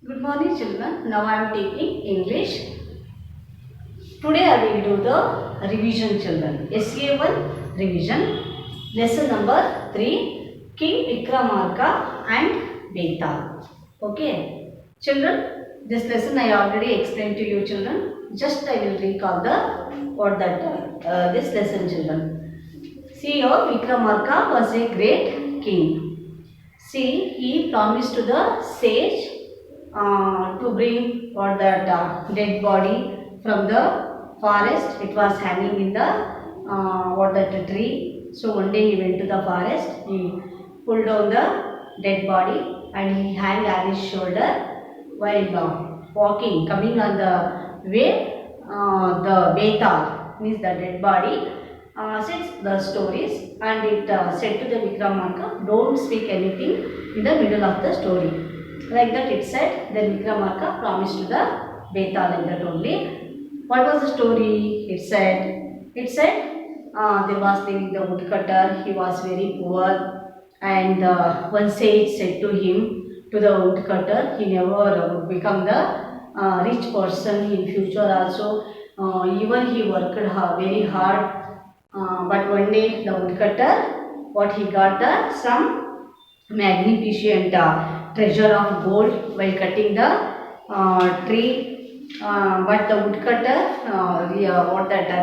Good morning children. Now I am taking English. Today I will do the revision children. SCA1 revision. Lesson number 3. King Vikramarka and Betal. Okay. Children, this lesson I already explained to you children. Just I will recall this lesson children. See here Vikramarka was a great king. See, he promised to the sage to bring dead body from the forest. It was hanging in the tree. So one day he went to the forest. He pulled down the dead body and he hung on his shoulder while walking, coming on the way. The Betal means the dead body. Says the stories and it said to the Vikramarka, don't speak anything in the middle of the story. Like that it said, then Vikramarka promised to the Betal like that only. What was the story? It said there was living the woodcutter. He was very poor and one sage said to him, to the woodcutter, he never would become the rich person in future also. Even he worked very hard. But one day the woodcutter, what he got some magnificent treasure of gold while cutting the tree. But the woodcutter,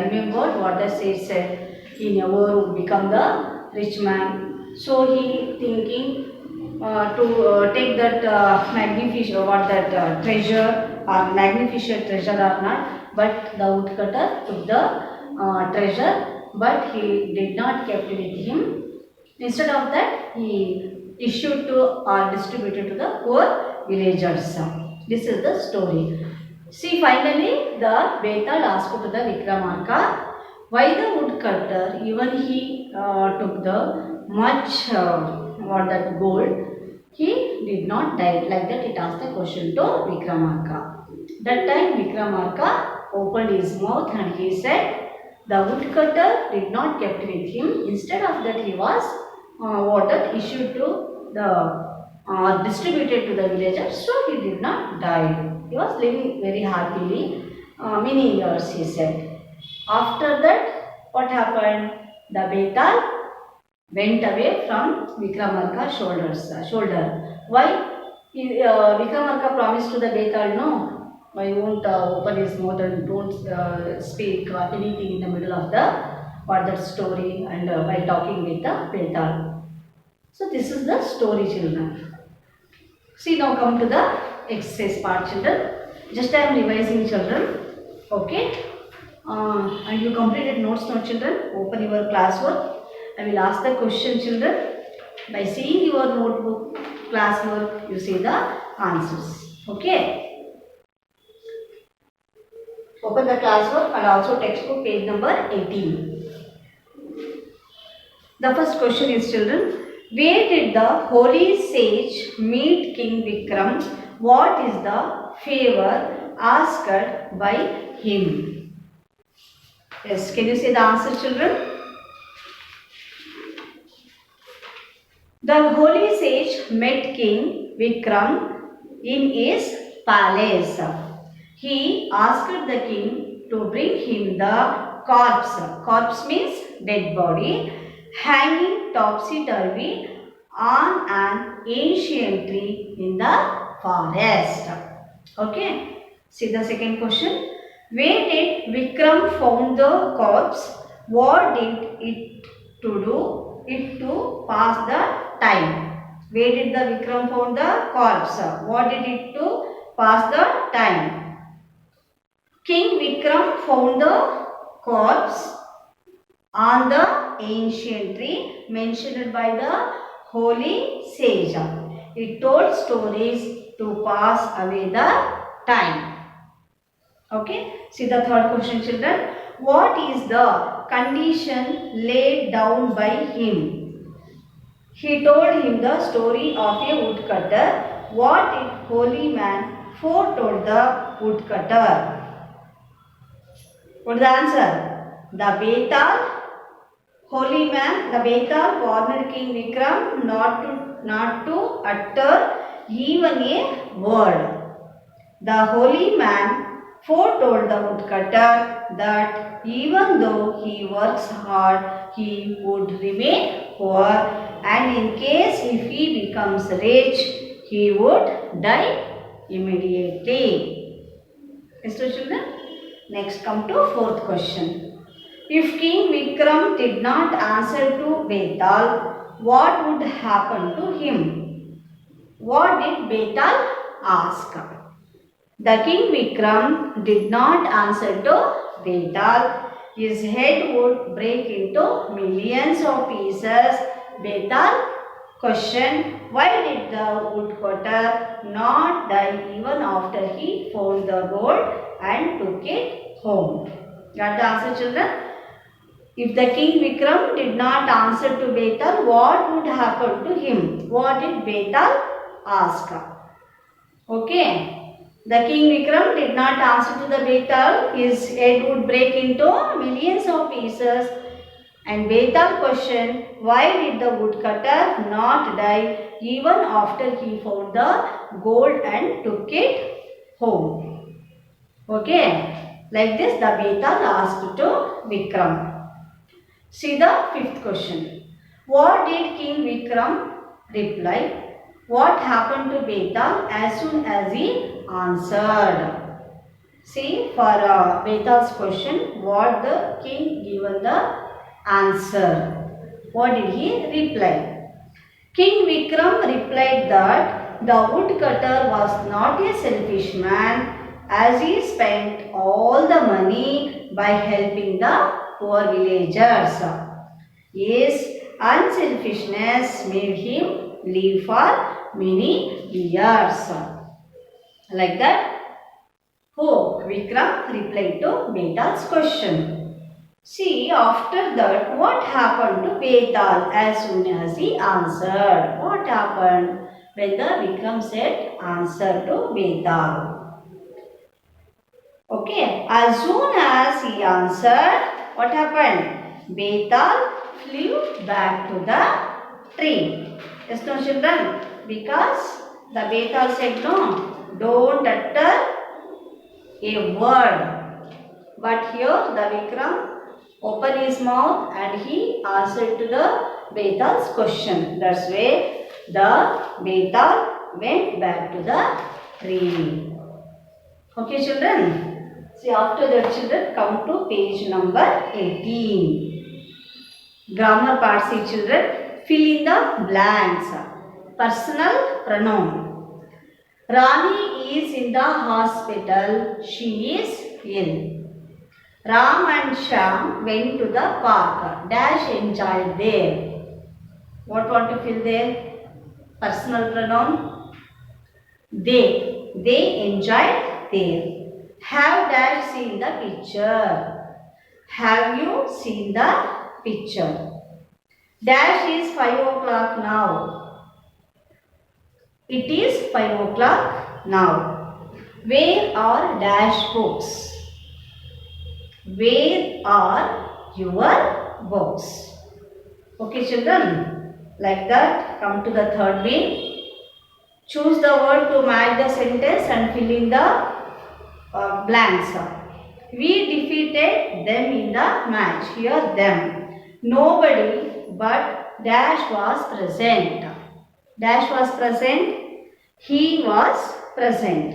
remembered what the sage said. He never would become the rich man. So he thinking to take that treasure or magnificent treasure or not. But the woodcutter took the treasure. But he did not kept with him. Instead of that, he issued to or distributed to the poor villagers. This is the story. See, finally, the Betal asked to the Vikramarka, why the woodcutter, even he took the much gold, he did not die. Like that, it asked the question to Vikramarka. That time, Vikramarka opened his mouth and he said, the woodcutter did not kept with him. Instead of that, he was issued to the distributed to the villagers. So he did not die. He was living very happily many years. He said. After that, what happened? The Betal went away from Vikramarka's shoulder. Why? Vikramarka promised to the Betal, no. I won't open his mouth and don't speak anything in the middle of that story and while talking with the Betal. So this is the story children. See, now come to the exercise part children. Just I am revising children. Okay. And you completed notes now children. Open your classwork. I will ask the question children. By seeing your notebook, classwork, you see the answers. Okay. Open the classwork and also textbook page number 18. The first question is children, where did the holy sage meet King Vikram? What is the favor asked by him? Yes, can you say the answer children? The holy sage met King Vikram in his palace. He asked the king to bring him the corpse. Corpse means dead body, hanging topsy-turvy on an ancient tree in the forest. Okay. See the second question. Where did Vikram found the corpse? What did it to do? It to pass the time. Where did the Vikram found the corpse? What did it to pass the time? King Vikram found the corpse on the ancient tree mentioned by the holy sage. It told stories to pass away the time. Okay. See the third question children. What is the condition laid down by him? He told him the story of a woodcutter. What did holy man foretold the woodcutter? What is the answer? The Betal, holy man, the Betal warned King Vikram not to utter even a word. The holy man foretold the woodcutter that even though he works hard, he would remain poor, and in case if he becomes rich, he would die immediately. Yes, children. Next come to fourth question. If King Vikram did not answer to Betal, what would happen to him? What did Betal ask? The King Vikram did not answer to Betal. His head would break into millions of pieces. Betal questioned, why did the woodcutter not die even after he found the gold and took it home? Got the answer, children? If the King Vikram did not answer to Betal, what would happen to him? What did Betal ask? Okay. The King Vikram did not answer to the Betal. His head would break into millions of pieces. And Betal questioned, why did the woodcutter not die even after he found the gold and took it home? Okay. Like this, the Betal asked to Vikram. See the fifth question. What did King Vikram reply? What happened to Betal as soon as he answered? See, for Betal's question, what the king given the answer? What did he reply? King Vikram replied that the woodcutter was not a selfish man, as he spent all the money by helping the poor villagers. His unselfishness made him live for many years. Like that, Vikram replied to Betal's question. See, after that, what happened to Betal as soon as he answered? What happened when the Vikram said answer to Betal? Okay, as soon as he answered, what happened? Betal flew back to the tree. Yes, no, children? Because the Betal said, no, don't utter a word. But here the Vikram opened his mouth and he answered to the Betal's question. That's why the Betal went back to the tree. Okay, children? See, after that, children, come to page number 18. Grammar part, see, children. Fill in the blanks. Personal pronoun. Rani is in the hospital. She is ill. Ram and Shyam went to the park. Dash enjoyed there. What want to fill there? Personal pronoun. They enjoyed there. Have Dash seen the picture? Have you seen the picture? Dash is 5 o'clock now. It is 5 o'clock now. Where are Dash books? Where are your books? Okay, children. Like that, come to the third way. Choose the word to match the sentence and fill in the blanks. We defeated them in the match. Here, them. Nobody but Dash was present. Dash was present. He was present.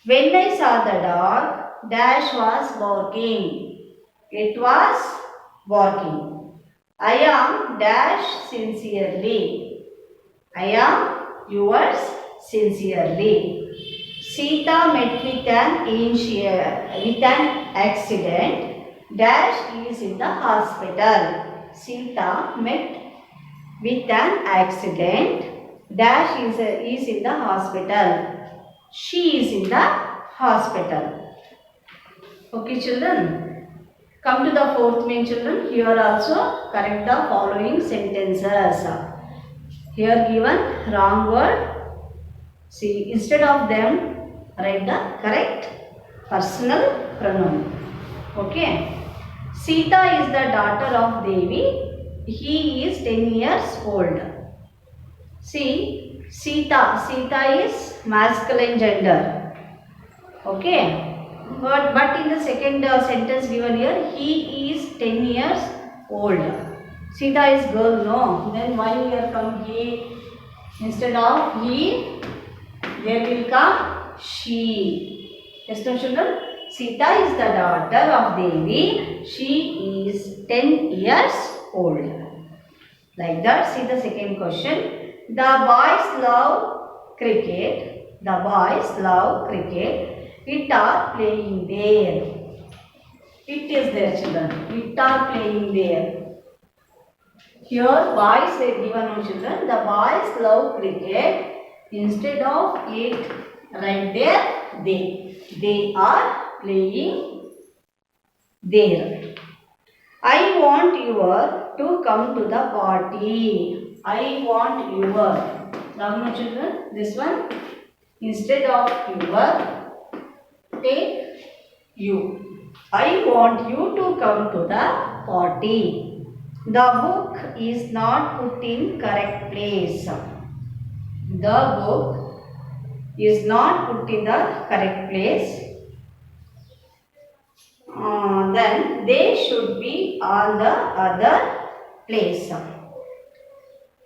When I saw the dog, Dash was barking. It was barking. I am Dash sincerely. I am yours sincerely. Sita met with an accident. Dash is in the hospital. Sita met with an accident. Dash is in the hospital. She is in the hospital. Okay, children. Come to the fourth main, children. Here also correct the following sentences. Here given wrong word. See, instead of them, write the correct personal pronoun. Okay. Sita is the daughter of Devi. He is 10 years old. See, Sita is masculine gender. Okay. But in the second sentence given here, he is 10 years old. Sita is girl, no? Then why here come he? Instead of he, there will come she. Yes, no children? Sita is the daughter of Devi. She is 10 years old. Like that. See the second question. The boys love cricket. The boys love cricket. It are playing there. It is there, children. It are playing there. Here boys are given, no children. The boys love cricket. Instead of it, right there, they are playing there. I want your to come to the party. I want your. Now, no children, this one, instead of your, take you. I want you to come to the party. The book is not put in correct place. The book is not put in the correct place. Then they should be on the other place.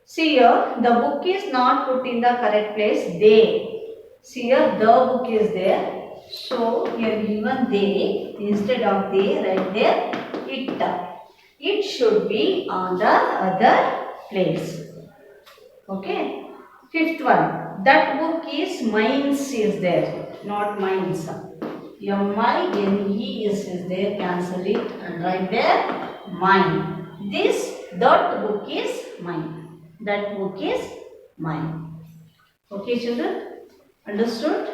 See here, the book is not put in the correct place. They. See here, the book is there. So here given they, instead of they, right there, it. It should be on the other place. Okay. Fifth one. That book is mine's is there, not mine's. M-I-N-E is there, cancel it and write there, mine. That book is mine. That book is mine. Okay children, understood?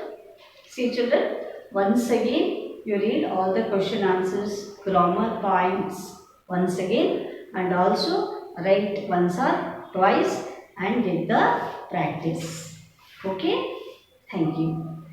See children, once again you read all the question answers, grammar points once again and also write once or twice and get the practice. Okay, thank you.